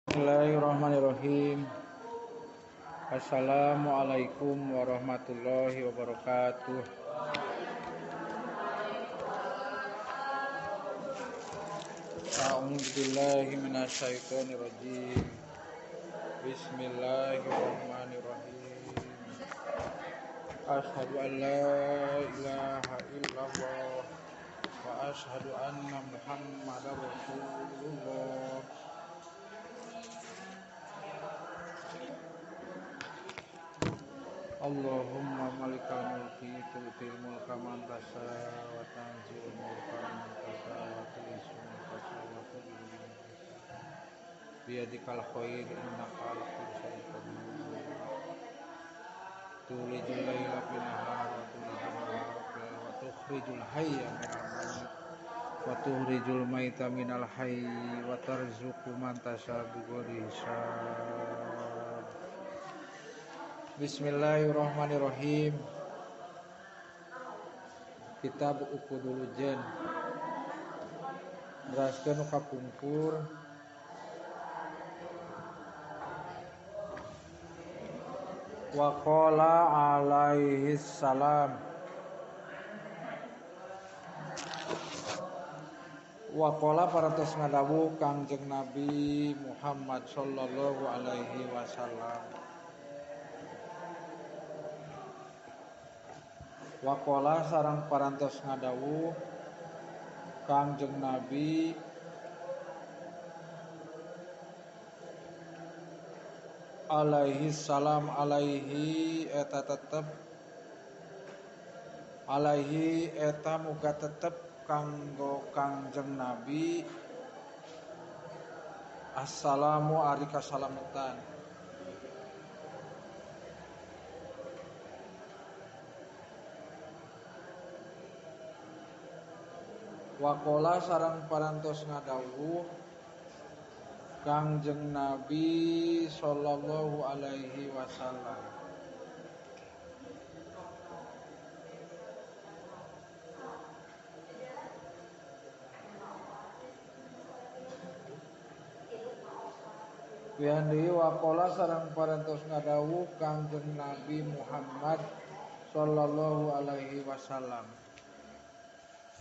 Bismillahirrahmanirrahim. Assalamualaikum warahmatullahi wabarakatuh. A'udzu billahi minasyaitonir rajim. Bismillahirrahmanirrahim. Asyhadu an la ilaha illallah wa asyhadu anna Muhammadar Rasulullah. Allahumma malikal mulki tu'til mulka man tasha wa tanzilul mulka man tasha wa tu'izzu man tasha wa tudhillu man tasha biyadikal khair innaka ala kulli syai'in qadir tulijul laila fil nahar wa tulijul nahara fil lail wa tukhrijul hayya minal mayyit wa tukhrijul maita minal hayy wa tarzuqu man tasha bighairi hisab. Bismillahirrahmanirrahim. Kitab Uqudul Jan. Beraskeun kapungkur wa qala alaihi salam wa qala parantos ngadawuh Kangjeng Nabi Muhammad sallallahu alaihi wasallam. Wakola sarang parantos ngadawuh Kangjeng Nabi alaihi salam alaihi eta tetep alaihi eta muga tetep kanggo Kangjeng Nabi assalamu ari kasalametan. Wakola sareng parantos ngadawuh Kangjeng Nabi sallallahu alaihi wasallam. Wiandi wakola sareng parantos ngadawuh Kangjeng Nabi Muhammad sallallahu alaihi wasallam.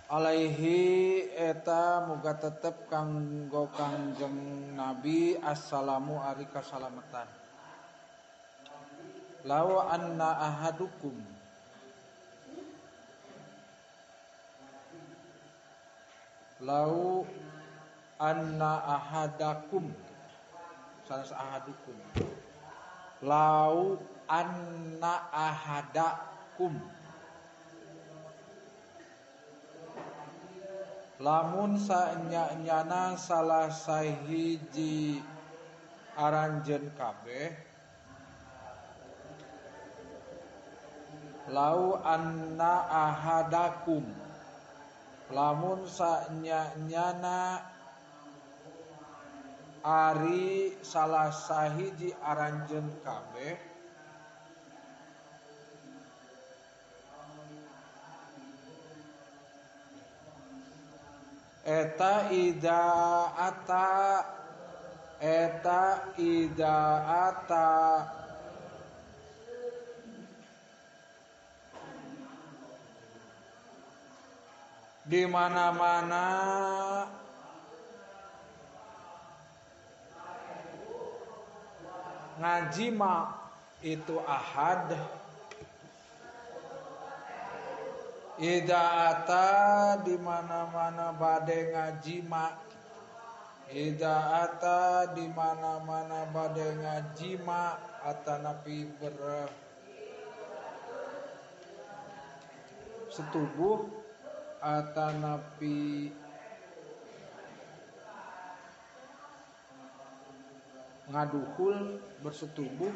Alaihi eta muga tetep kanggo Kangjeng Nabi assalamu ari kasalametan. Law anna ahadukum law anna ahadakum sanes ahadukum law anna ahadakum lamun sanya-nyana salah sahiji aranjeun kabeh lau anna ahadakum lamun sanya-nyana ari salah sahiji aranjeun kabeh eta ida di mana-mana ngajima itu ahad. Idaata di mana-mana bade ngajima. Idaata di mana-mana bade ngajima atanapi setubuh atanapi ngaduhul bersetubuh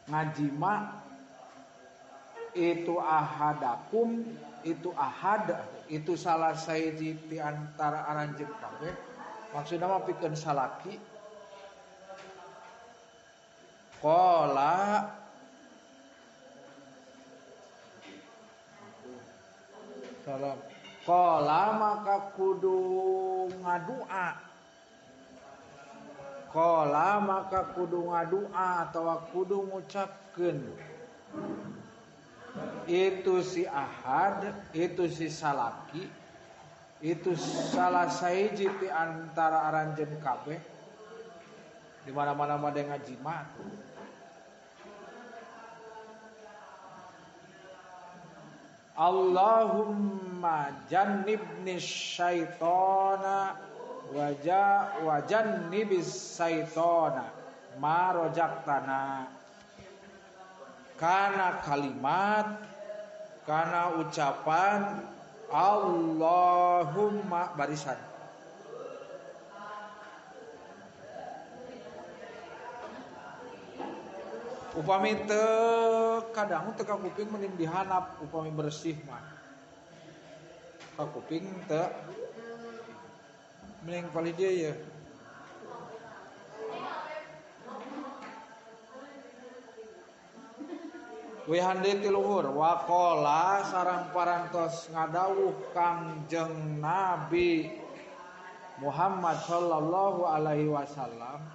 ngajima itu ahadakum itu ahad itu salah sahiji di antara aranjeun kabeh maksudna mah pikeun salaki qala salam qala maka kudu ngadua qala maka kudu ngadua atau kudu ngucapkeun itu si ahad, itu si salaki, itu salah sahiji ti antara aranjeun kabeh di mana-mana mah ngajimat. Allahumma jannibni syaitona wa jannibis syaitona ma rojaktana. Kana kalimat, kana ucapan Allahumma barisan. Upami teu kadang teu ka kuping mending dihanap upami bersih mah. Ka kuping teu mending pali dia ya. We hande ti luhur waqala sareng parantos ngadawuh Kangjeng Nabi Muhammad sallallahu alaihi wasallam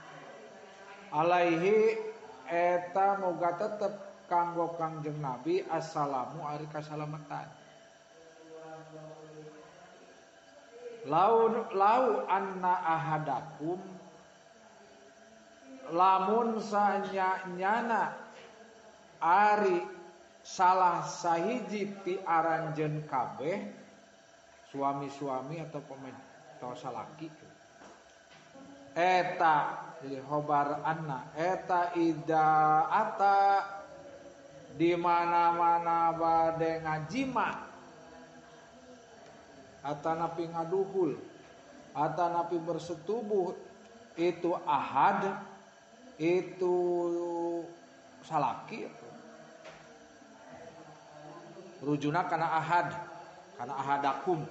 alaihi eta moga tetep kanggo Kangjeng Nabi assalamu ari kasalamatan. Lau anna ahadakum lamun sanyana ari salah sahiji ti aranjeun kabeh suami-suami atau atau salaki eta lihobar anna eta ida ata di mana-mana bade ngajima atanapi ngaduhul atanapi bersetubuh itu ahad itu salaki rujuna kana ahad kana ahadakum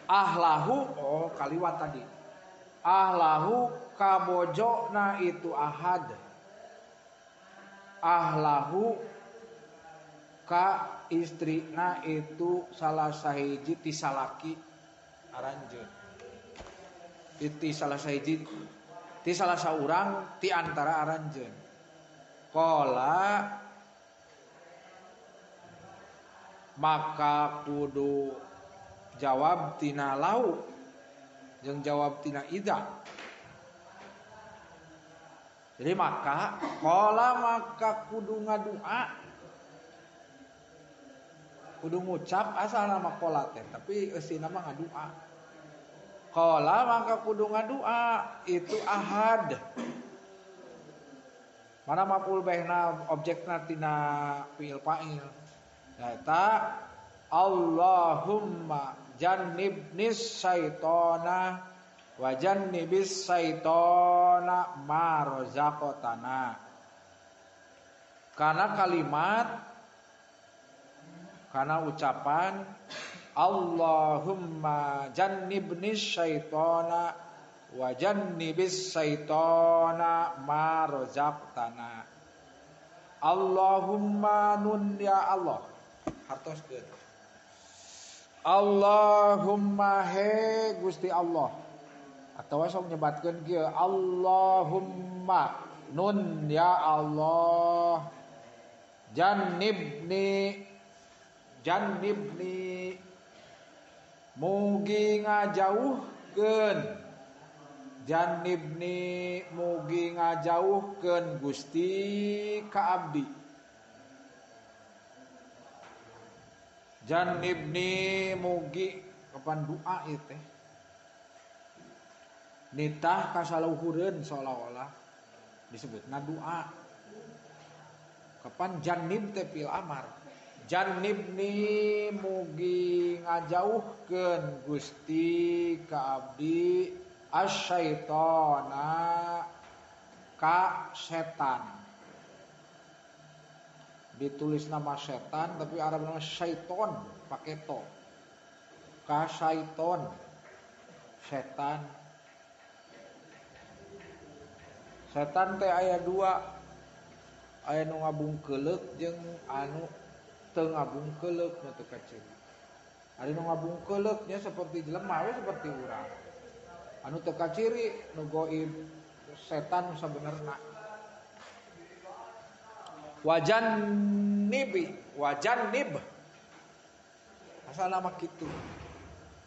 ahlahu oh kaliwat tadi ahlahu kabojona itu ahad ahlahu ka istrina itu salah sahiji ti salaki aranjeun itu salah sahiji ti salah saurang ti antara aranjeun qala maka kudu jawab tina lau jeung jawab tina ida. Jadi maka kudu ngadua kudu ngucap asal nama qala teh tapi eusina mah ngadua. Qala maka kudu ngadua itu ahad. Mana maf'ul bihna objekna tina fi'il fa'il. Eta Allahumma jannibnis syaitona wa jannibis syaitona ma razaqtana. Karena kalimat karena ucapan Allahumma jannibnis syaitona wa jannibis syaitona ma razaqtana. Allahumma nun ya Allah hartoskeun Allahumma he Gusti Allah atawa sok nyebatkeun kieu Allahumma nun ya Allah jannibni mugi ngajauhkeun jannibni mugi ngajauhkeun Gusti ka abdi jannibni mugi kapan doa ieu teh nitah kasaluhureun seolah-olah disebutna doa kapan jannib teh fil amar jannibni mugi ngajauhkeun Gusti ka abdi asyaitona ka setan ditulis nama setan tapi Arab nama syaiton pakai to ka syaiton setan teh aya dua aya nu ngabungkeuleuk jeung anu teu ngabungkeuleuk nu teu kaceuk ari nu ngabungkeuleuk nya seperti jelema we seperti urang anu teu kaciri nu goib setan sabenerna. Wajannib asal nama kitu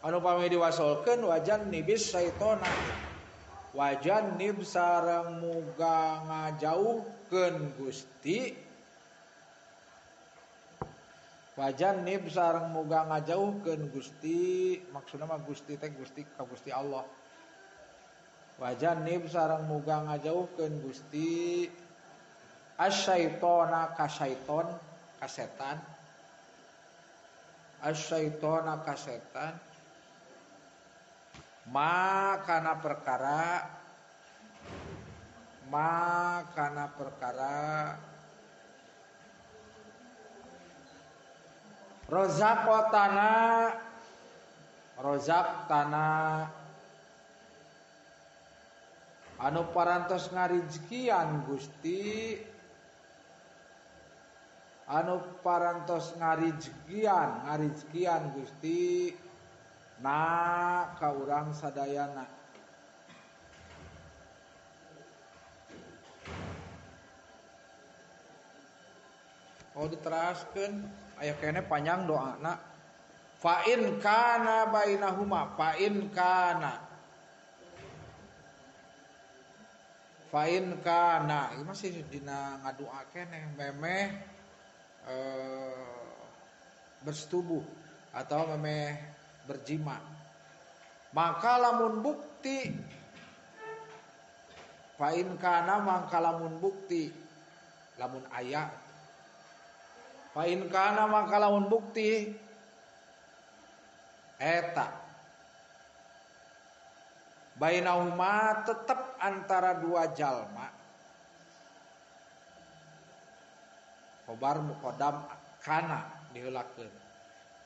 anu pami diwasolkeun wajannibis syaitona wajannib sareng muga ngajauhkeun Gusti wajannib sareng muga ngajauhkeun Gusti maksudna mah Gusti teh Gusti ka Gusti Allah wajannib sareng muga ngajauhkeun Gusti asyaitona ka syaiton ka setan asyaitona ka setan ma kana perkara rozaktana anu parantos ngarizkian Gusti anu parantos ngarizkian Gusti na ka urang sadayana diteraskeun aya kene panjang doana fa in kana bainahuma ieu masih dina ngadoa keneh memeh bersetubuh atau memeh berjima maka lamun bukti fa in kana mangka lamun bukti lamun aya fa in kana mangka lamun bukti eta bainahuma tetep antara dua jalma khobar muqaddam kana diheulakeun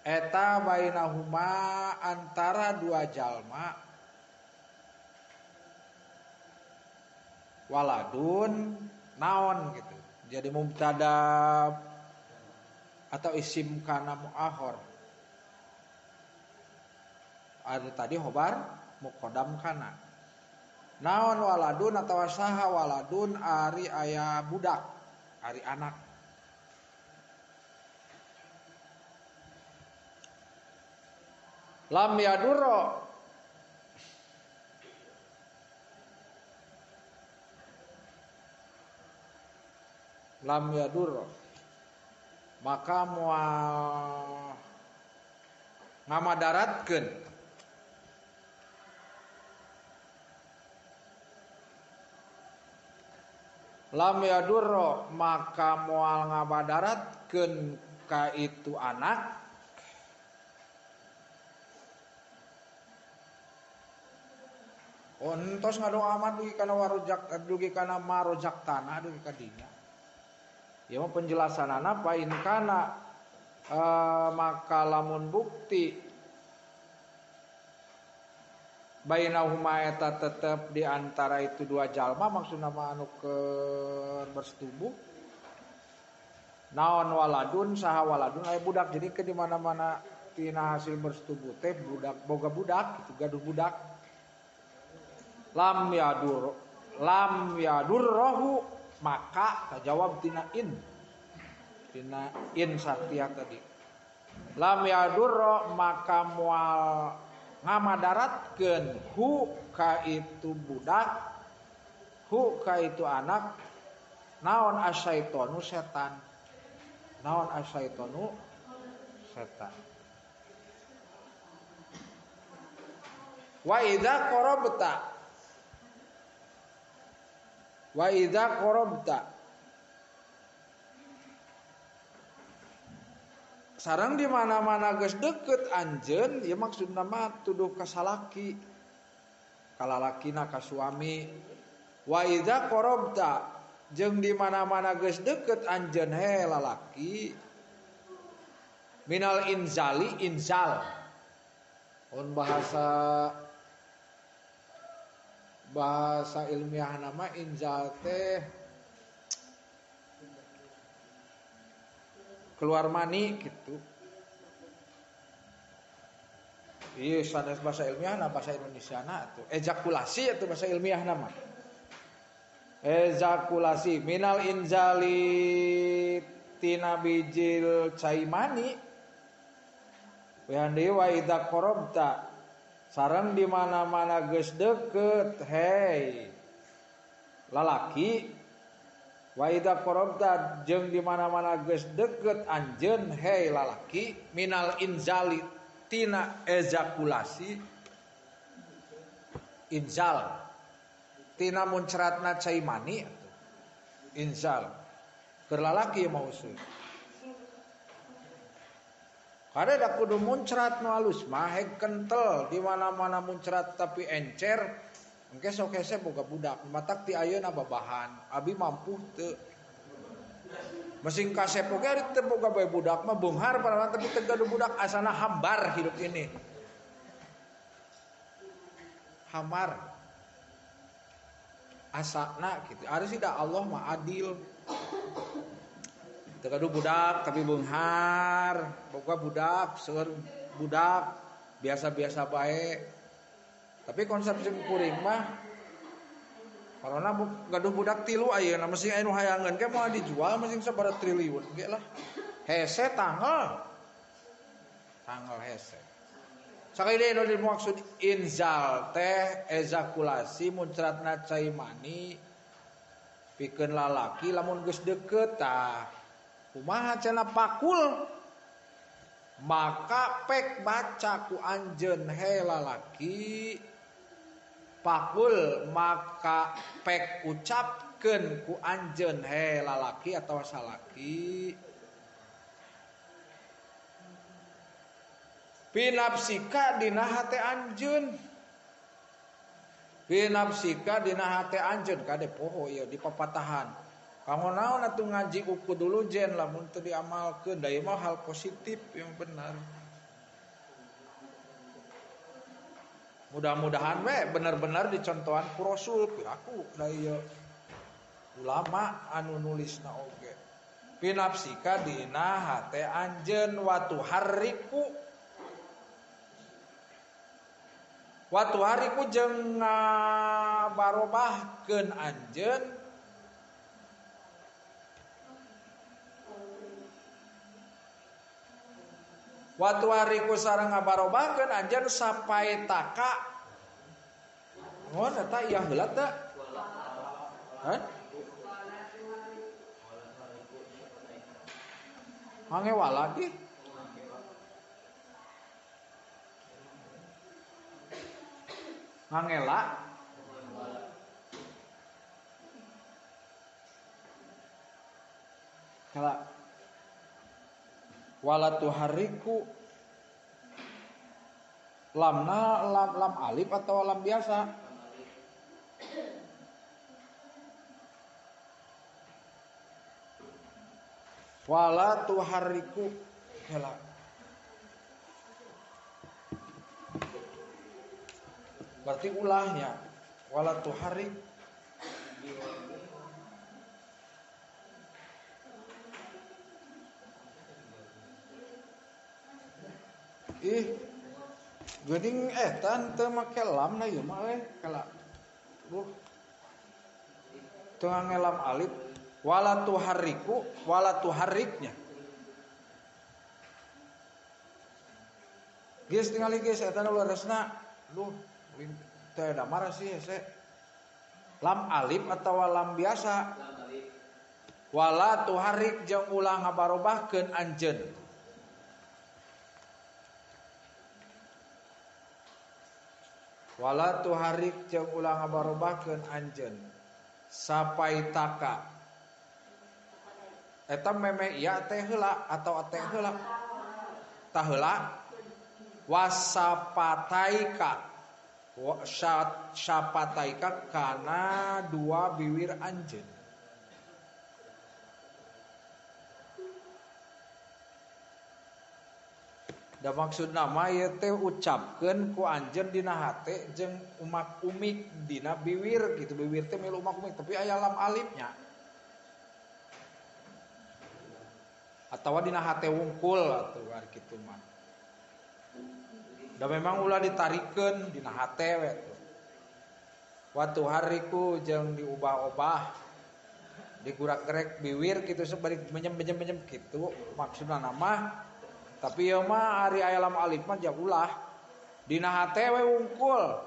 eta bainahuma antara dua jalma waladun naon gitu jadi mubtada atau isim kana muahhar ada tadi khobar muqaddam kana naon waladun atawa saha waladun ari aya budak ari anak lam yadurro maka moal ngamadaratkeun lam yadurro maka moal ngabadaratkeun ka itu anak ontos ngadoa amat dugi kana warojak dugi kana marojak tanah dugi ka dinya ya mah penjelasanana fa in kana maka lamun bukti bainahuma eta tetep di antara itu dua jalma maksudna mah anu keur bersetubuh naon waladun saha waladun aya budak jadi ke di mana-mana tina hasil bersetubuh teh budak boga budak gitu gaduh budak lam yadurrohu maka kajawab tina in satya tadi lam yadurro maka moal ngamadaratkeun hu ka itu budak hu ka itu anak naon asyaitonu setan wa idza qarabta sareng di mana-mana geus deukeut anjeun ieu maksudna mah tuduh ka salaki ka lalakina ka suami wa idza qarabta jeung di mana-mana geus deukeut anjeun he lalaki minal inzal on bahasa ilmiah nama inzal teh keluar mani gitu Iya sanes bahasa ilmiah na bahasa Indonesia na atuh. Ejakulasi atuh bahasa ilmiah nama. Ejakulasi minal inzali tina bijil caimani. Wahandi wa idza qarabta sareng di mana-mana geus deukeut hei lalaki wa idza qarabta jeung di mana-mana geus deukeut anjeun hei lalaki minal inzali tina ejakulasi inzal tina muncratna cai mani inzal keur lalaki mau useuh kada da kudu muncrat nu alus mah heg kentel di mana-mana muncrat tapi encer engke sok hese boga budak matak ti ayeuna babahan abi mampu teu mesin kasep oge ari teu boga bae budak mah beunghar parawan tapi teu gaduh budak asana hambar hidup ini. Hamar. Asana gitu. Ari sih da Allah mah adil. Teu gaduh budak tapi beunghar, boga budak, seueur budak biasa-biasa bae. Tapi konsep jeung kuring mah karena gaduh budak tilu ayeuna mesti anu hayangan ge moal dijual mesti sabaraha triliun ge lah. Hese tanggal hese. Sakali deui nu dimaksud inzal teh ejakulasi muncratna cai mani pikeun lalaki lamun geus deukeut tah. Kumaha cenah pakul maka pek baca ku anjeun he lalaki pakul maka pek ucapkeun ku anjeun he lalaki atawa salaki pinapsika dina hate anjeun pinapsika dina hate anjeun kade poho ieu di papatahan kanggo naon atuh ngaji uku dulu jen lamun teu diamalkeun da ieu mah hal positif yang benar. Mudah-mudahan we benar-benar dicontohan ku Rasul piraku da ieu ulama anu nulisna oge. Pinapsika dina hate anjeun watu hariku jeung ngabarobahkeun anjeun watu hariku sareng ngabarobahkeun anjeun sapae taka ngon eta ieu heula teh hah hangewala di hangela kala wala tuhariku lamna lam alif atau lam biasa wala tuhariku kala berarti ulahnya wala tuharik geuning etan teu make lam na ieu mah kala teu ngelam alif wala tuhariku wala tuhariknya geus tingali geus eta nu leresna teu da marah sih hese lam alif atau lam biasa wala tuharik jeung ulah ngabarobahkeun anjeun wala tuharik jeung ulah ngabarobahkeun anjeun sapaitaka eta meme ieu teh heula atau teh heula tah heula wasapataika sapataika kana dua bibir anjeun da maksud nama ieu teh ucapkeun ku anjeun dina hate jeung umak umik dina bibir gitu bibir teh milu umak umik tapi aya lam alifnya atawa dina hate wungkul atuh kitu mah Da memang ulah ditarikeun dina hate we tuh. Watu hariku jeung diubah-ubah digurak-gerek biwir kitu sabari menjem kitu maksudna nama. Tapi ieu mah ari aya lam alif mah jah ulah dina hate we wungkul.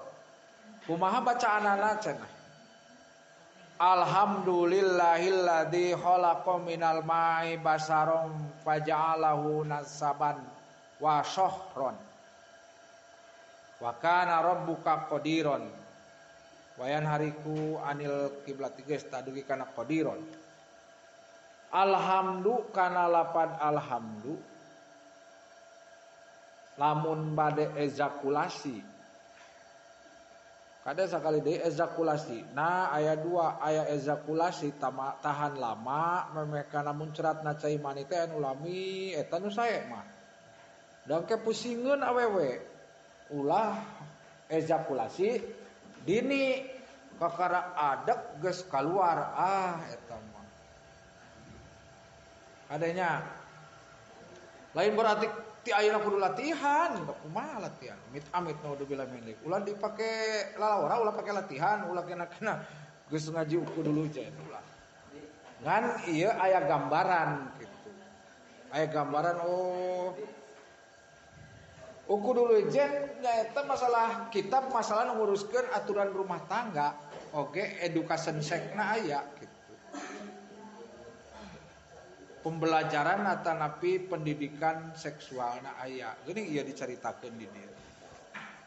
Kumaha bacaanana cenah? Alhamdulillahilladzi khalaqa minal ma'i basaron faja'alahu nasaban wa syahron. Wa kana rabbuka qadiron. Wayan hariku anil kiblat geus tadugi kana qadiron. Alhamdu kana lapad alhamdu. Lamun bade ejakulasi. Kada sakali deui ejakulasi. Nah aya dua, aya ejakulasi tahan lama memekana muncratna cai mani teh anu lami eta nu sae mah. Dangke pusingkeun awewe. Ulah ejakulasi dini kakara adek geus kaluar eta mah. Adanya lain berarti ti ayeuna kudu latihan, kumaha latihan? Amit naudzubillah min dzalik. Ulah dipake lalawara, ulah pake latihan, ulah kena geus ngaji uku dulu jen ulah. Ngan ieu aya gambaran gitu. Aya gambaran uku dulu jen nyaeta masalah kitab masalah nguruskeun aturan rumah tangga, oge education sekna aya gitu. Pembelajaran atanapi pendidikan seksualna aya. Geuning ieu dicaritakeun di dieu.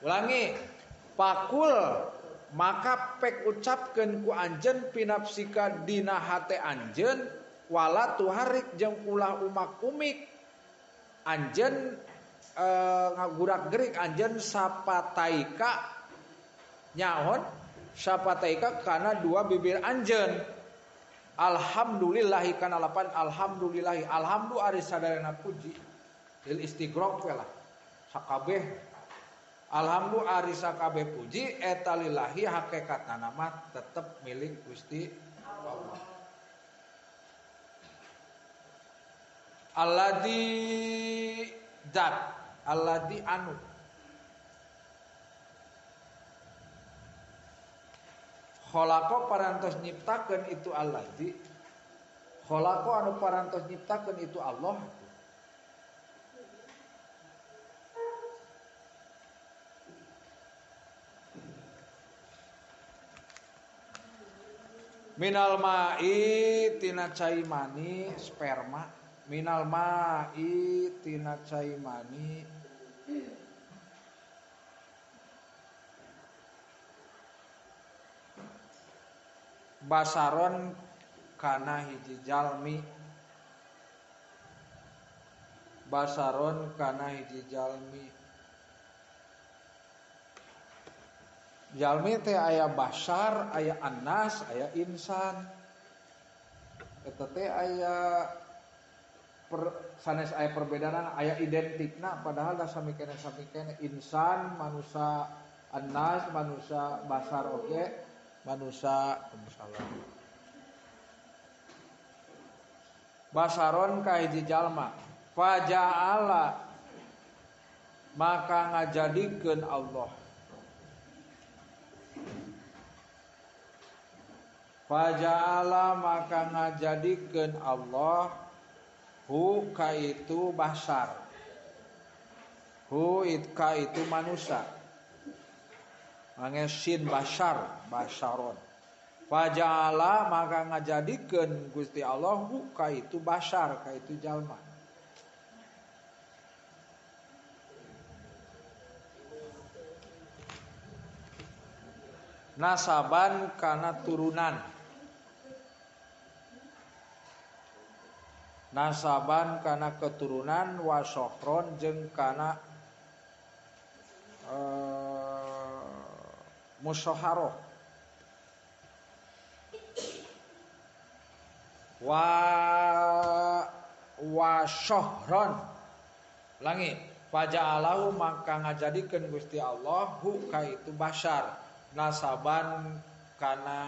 Ulangi, pakul maka pek ucapkeun ku anjeun pinapsika dina hate anjeun wala tuharik jeung ulah umak-umik anjeun ngagurak-gerik anjeun sapataika nyaon sapataika kana dua bibir anjeun. Alhamdulillahi kana lapan alhamdulillahi alhamdu ari sadarana puji lil istighraq we lah sakabeh alhamdu ari sakabeh puji eta lillahi hakikatna mah tetep milik Gusti Allah. Alladzi zat alladzi anu khalaqa parantos nyiptakeun itu alladzi khalaqa anu parantos nyiptakeun itu Allah. Minal ma'i tina cai mani sperma minal ma'i tina cai mani basaron kana hiji jalmi basaron kana hiji jalmi jalmi teh aya basar aya anas aya insan eta teh aya sanes aya perbedaan aya identikna padahal da samikeun insan manusia anas manusia basar oge manusia basaron ka hiji jalma faja'ala maka ngajadikeun Allah faja'ala maka ngajadikeun Allah hu ka itu basar hu ka itu manusia mangesin basar basaron faja'ala maka ngajadikeun Gusti Allah ka itu basar ka itu jalma nasaban kana turunan nasaban kana keturunan wa syahron jeung kana musyaharah wa syahron langi faja'alahu maka ngajadikeun Gusti Allah hu ka itu basar nasaban kana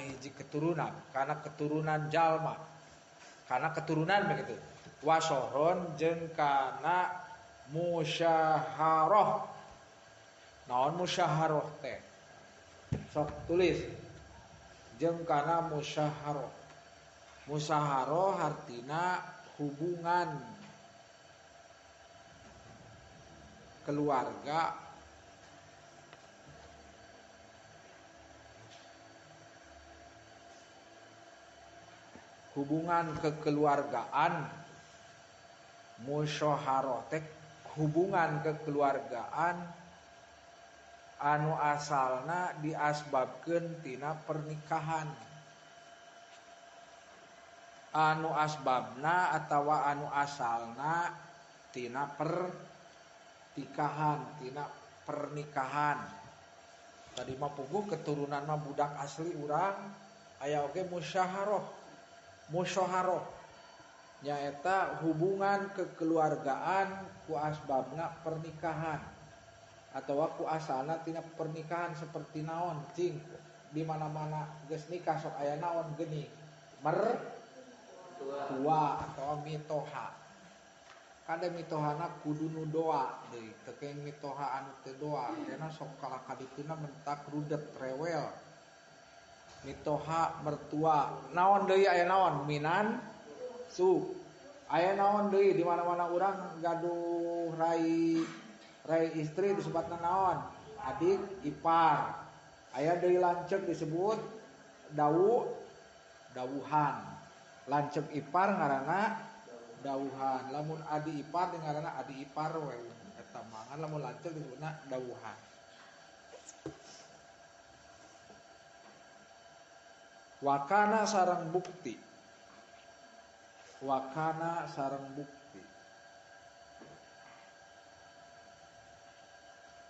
hiji keturunan kana keturunan jalma kana keturunan begitu wa syahron jeung kana musyaharah. Naon musyaharah teh? Sok tulis. Jeung kana musyaharah. Musyaharah artina hubungan keluarga hubungan kekeluargaan. Musyaharah teh hubungan kekeluargaan anu asalna diasbabkeun tina pernikahan, anu asbabna atawa anu asalna tina pertikahan, tina pernikahan. Tadi mah puguh keturunan mah budak asli urang aya oge musyaharah. Musyaharah nyaeta hubungan kekeluargaan ku asbabna pernikahan atawa ku asalna tina pernikahan. Seperti naon cing di mana-mana geus nikah sok aya naon geuning mertua atawa mitoha. Kada mitohana kudu nu doa deui, teu keng mitoha anu teu doa karena sok kala kadituna mentak rudet rewel. Mitoha mertua naon deui aya naon minan su aya naon deui di mana-mana urang gaduh rai istri disebutna naon adik ipar. Aya deui lanceuk disebut dawuhan. Lanceuk ipar ngaranna dawuhan. Lamun adi ipar ngaranna adi ipar we eta mah. Lamun lanceuk disebutna dawuhan. Wakana sareng bukti. Wakana sareng bukti.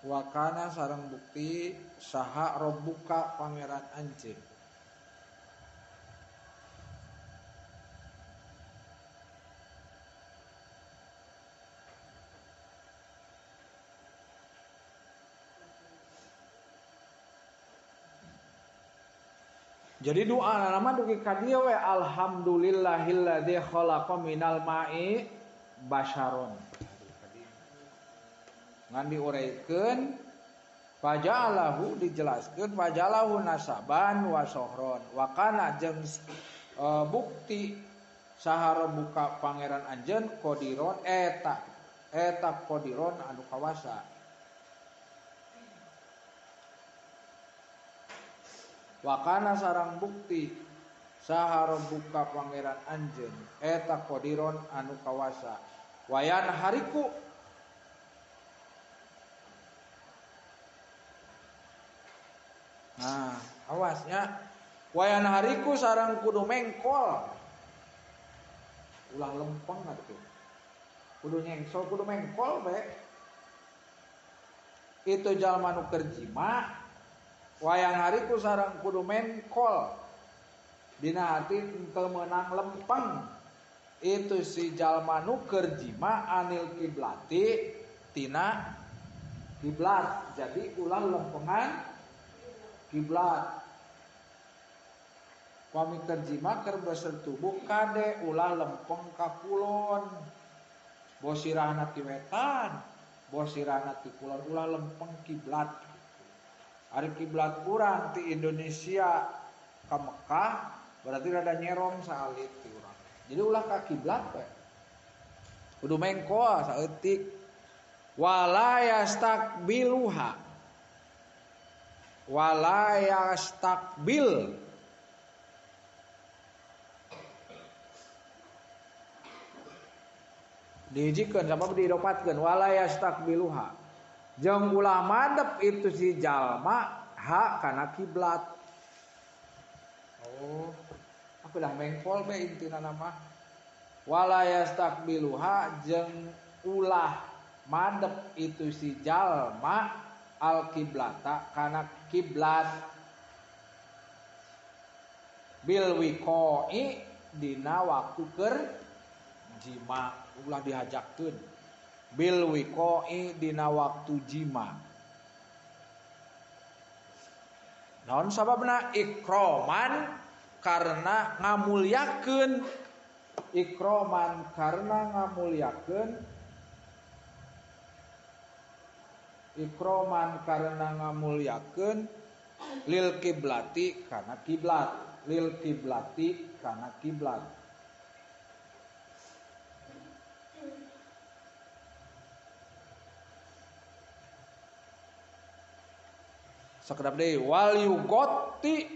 Wakana sareng bukti saha robbuka pangeran anjeun. Jadi doa nama dugi ka dieu we alhamdulillahilladzi khalaqa minal ma'i basyaron. Ngan diuraykeun faja'alahu dijelaskeun faja'alahu nasaban wa sohron. Wa kana jeung bukti sahara buka pangeran anjeun qodiron eta qodiron anu kawasa. Wakana sarang bukti sahara buka pangeran anjeun eta qodiron anu kawasa. Wayan hariku nah awasnya wayan hariku sarang kudu mengkol ulah lempeng atuh kudu nyengsol kudu mengkol be itu jalma nu keur jima. Wayang hariku sareng kudu mengkol dina hati teu meunang lempeng itu si jalma nu keur jima anil kiblati tina kiblat. Jadi ulah lempengan kiblat. Pami keur jima keur bersetubuh kade ulah lempeng ka kulon. Bosirahna ti wetan, bosirahna ti kulon ulah lempeng kiblat. Ari kiblat urang ti Indonesia ka Mekah berarti rada nyerong saalit ti urang. Jadi ulah ka kiblat we. Kudu mengko saeutik. Wala yastakbiluha. Wala yastakbil. Dijikeun sabab didopatkeun wala yastakbiluha. Jeung ulah madep itu si jalma ha kana kiblat. Oh, aku dah mengkol be intina nama. Wala yastakbiluha jeung ulah madep itu si jalma al kiblata kana kiblat. Bil wiqoi dina waktu keur jima ulah dihajakkeun. Bil wiqoi dina waktu jima. Naon sababna ikroman karena ngamulyakeun. Ikroman karena ngamulyakeun ikroman karena ngamulyakeun lil kiblati kana kiblat, lil kiblati kana kiblat. Sakedap deui wal yugoti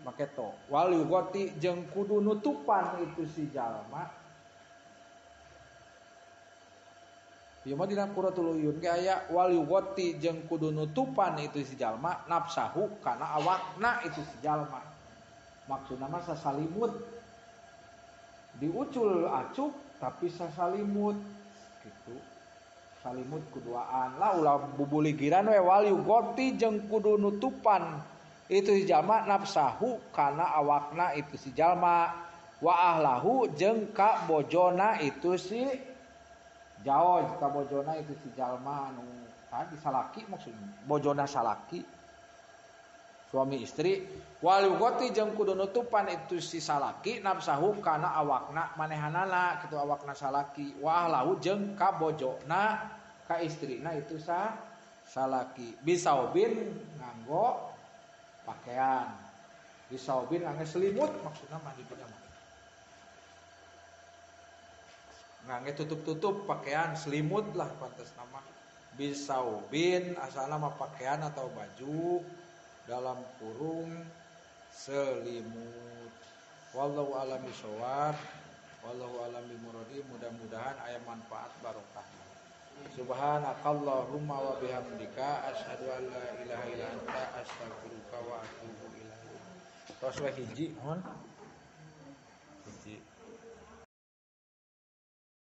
maketo wal yugoti jeung kudu nutupan itu si jalma. Ieu mah dina Quratul Uyun ge aya wal yugoti jeung kudu nutupan itu si jalma nafsahu kana awakna itu si jalma. Maksudna mah sasalimut. Diucul acuk tapi sasalimut gitu. Salimut kuduaan lah ulah bubuligiran we wal yugoti jeung kudu nutupan itu si jalma nafsahu kana awakna itu si jalma wa ahlahu jeung ka bojona itu si jaoj ka bojona itu si jalma anu tadi salaki maksudnya bojona salaki suami istri wal yugoti jeung kudu nutupan itu si salaki nafsahu kana awakna manehanana kitu awakna salaki wa ahlahu jeung ka bojona ka istrina itu salaki bisaubin nganggo pakaian bisaubin ngangge selimut maksudna mah di dieu mah ngangge tutup-tutup pakaian selimut lah pantes nama bisaubin asalna mah pakaian atau baju dalam kurung selimut. Wallahu a'lam bishawab. Wallahu a'lam bimuradi. Mudah-mudahan aya manfaat barokah. Subhanakallahumma wa bihamdika asyhadu an la ilaha illa anta astaghfiruka wa atubu ilaik. Tos we hiji,